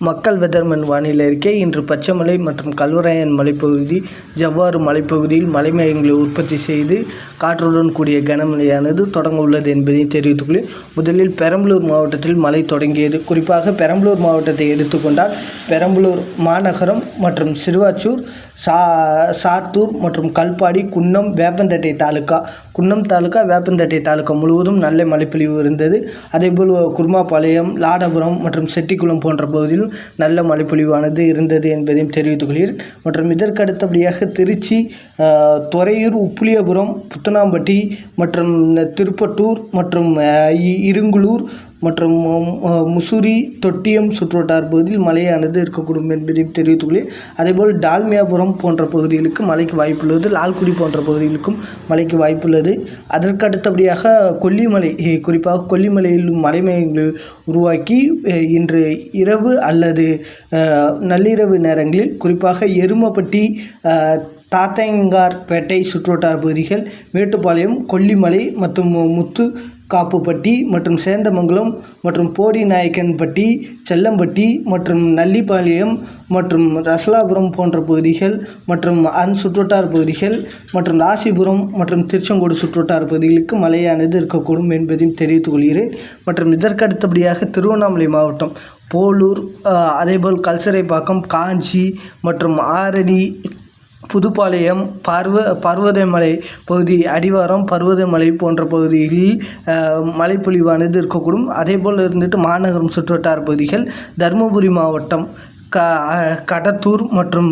மக்கள் வெதர்மன் வானிலை அறிக்கை. இன்று பச்சைமலை மற்றும் கல்வராயன் மலைப்பகுதி, ஜவ்வாது மலைப்பகுதியில் மழை மேகங்களை உற்பத்தி செய்து காற்றுடன் கூடிய கனமழையானது தொடங்க உள்ளது என்பதை தெரிவித்துள்ளேன். முதலில் பெரம்பலூர் மாவட்டத்தில் மழை தொடங்கியது. குறிப்பாக பெரம்பலூர் மாவட்டத்தை எடுத்துக்கொண்டால் பெரம்பலூர் மாநகரம் மற்றும் சிறுவாச்சூர், சாத்தூர் மற்றும் கல்பாடி, குன்னம், வேப்பந்தட்டை தாலுகா, வேப்பந்தட்டை தாலுகா முழுவதும் நல்ல மழைப்பொழிவு இருந்தது. அதேபோல் குருமாபாளையம், லாடபுரம் மற்றும் செட்டிக்குளம் போன்ற பகுதியில் நல்ல மழைப்பொழிவானது இருந்தது என்பதையும் தெரிவித்துக் கொள்கிறேன். மற்றும் இதற்கு அடுத்தபடியாக திருச்சி, துறையூர், உப்புளியபுரம், புத்தனாம்பட்டி மற்றும் திருப்பட்டூர் மற்றும் இருங்குளூர் மற்றும் முசிறி, தொட்டியம் சுற்றுவட்டார பகுதியில் மழையானது இருக்கக்கூடும் என்பதையும் தெரிவித்துள்ளேன். அதேபோல் டால்மியாபுரம் போன்ற பகுதிகளுக்கு மழைக்கு வாய்ப்புள்ளது. லால்குடி போன்ற பகுதிகளுக்கும் மழைக்கு வாய்ப்புள்ளது. அதற்கு அடுத்தபடியாக கொல்லிமலை, குறிப்பாக கொல்லிமலையில் மழை மேகங்களை உருவாக்கி இன்று இரவு அல்லது நள்ளிரவு நேரங்களில் குறிப்பாக எருமப்பட்டி, தாத்தையங்கார்பேட்டை சுற்றுவட்டார பகுதிகள், மேட்டுப்பாளையம், கொல்லிமலை மற்றும் முத்துக்காப்புப்பட்டி மற்றும் சேந்தமங்கலம் மற்றும் போடிநாயக்கன்பட்டி, செல்லம்பட்டி மற்றும் நல்லிப்பாளையம் மற்றும் ரசலாபுரம் போன்ற பகுதிகள் மற்றும் சுற்றுவட்டார பகுதிகள் மற்றும் ராசிபுரம் மற்றும் திருச்செங்கோடு சுற்றுவட்டார பகுதிகளுக்கு மழையானது இருக்கக்கூடும் என்பதையும் தெரிவித்துக் கொள்கிறேன். மற்றும் இதற்கு அடுத்தபடியாக திருவண்ணாமலை மாவட்டம், போலூர், அதேபோல் கல்சரைப்பாக்கம், காஞ்சி மற்றும் ஆரணி, புதுப்பாளையம், பர்வதமலை பகுதி, அடிவாரம், பர்வதமலை போன்ற பகுதிகளில் மழைப்பொழிவானது இருக்கக்கூடும். அதேபோல் இருந்துட்டு மாநகரம் சுற்றுவட்டார பகுதிகள், தருமபுரி மாவட்டம், கடத்தூர் மற்றும்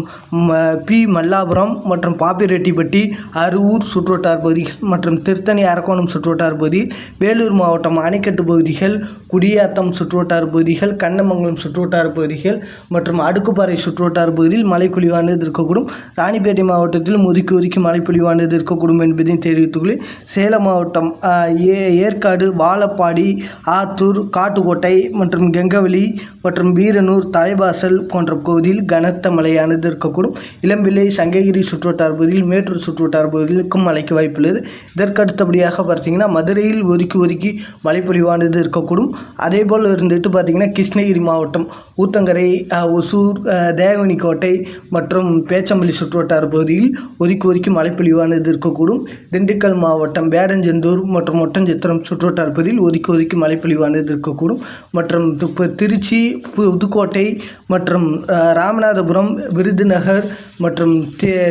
மல்லாபுரம் மற்றும் பாப்பிரெட்டிப்பட்டி, அரூர் சுற்றுவட்டார பகுதிகள் மற்றும் திருத்தணி, அரக்கோணம் சுற்றுவட்டார பகுதியில், வேலூர் மாவட்டம் அணைக்கட்டு பகுதிகள், குடியாத்தம் சுற்றுவட்டார பகுதிகள், கண்ணமங்கலம் சுற்றுவட்டார பகுதிகள் மற்றும் அடுக்குப்பாறை சுற்றுவட்டார பகுதியில் மழைப்பொழிவானது இருக்கக்கூடும். ராணிப்பேட்டை மாவட்டத்தில் ஒதுக்கி மழைப்பொழிவானது இருக்கக்கூடும் என்பதையும் தெரிவித்துள்ளேன். சேலம் மாவட்டம், ஏற்காடு, வாழப்பாடி, ஆத்தூர், காட்டுக்கோட்டை மற்றும் கெங்கவலி மற்றும் வீரனூர், தலைவாசல் போன்ற பகுதியில் கனத்த மழையானது இருக்கக்கூடும். இளம்பிள்ளை, சங்ககிரி சுற்றுவட்டார பகுதியில், மேட்டூர் சுற்றுவட்டார பகுதிகளுக்கும் மழைக்கு வாய்ப்புள்ளது. இதற்கு அடுத்தபடியாக பார்த்தீங்கன்னா மதுரையில் ஒதுக்கி மழைப்பொழிவானது இருக்கக்கூடும். அதேபோல் இருந்துட்டு பார்த்தீங்கன்னா கிருஷ்ணகிரி மாவட்டம், ஊத்தங்கரை, ஒசூர், தேவனிக்கோட்டை மற்றும் பேச்சம்பள்ளி சுற்றுவட்டார பகுதியில் ஒதுக்கி மழைப்பொழிவானது இருக்கக்கூடும். திண்டுக்கல் மாவட்டம், வேடஞ்சந்தூர் மற்றும் ஒட்டஞ்சத்திரம் சுற்றுவட்டார பகுதியில் ஒதுக்கி மழைப்பொழிவானது இருக்கக்கூடும். மற்றும் திருச்சி, புதுக்கோட்டை மற்றும் ராமநாதபுரம், விருதுநகர் மற்றும்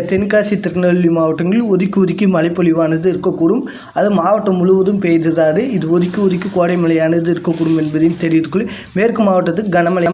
தென்காசி, திருநெல்வேலி மாவட்டங்களில் ஒதுக்கி மழைப்பொழிவானது இருக்கக்கூடும். அது மாவட்டம் முழுவதும் பெய்ததாது. இது ஒதுக்கி கோடை மழையானது இருக்கக்கூடும் என்பதையும் தெரிவித்துக்கொள்ள. மேற்கு மாவட்டத்துக்கு கனமழை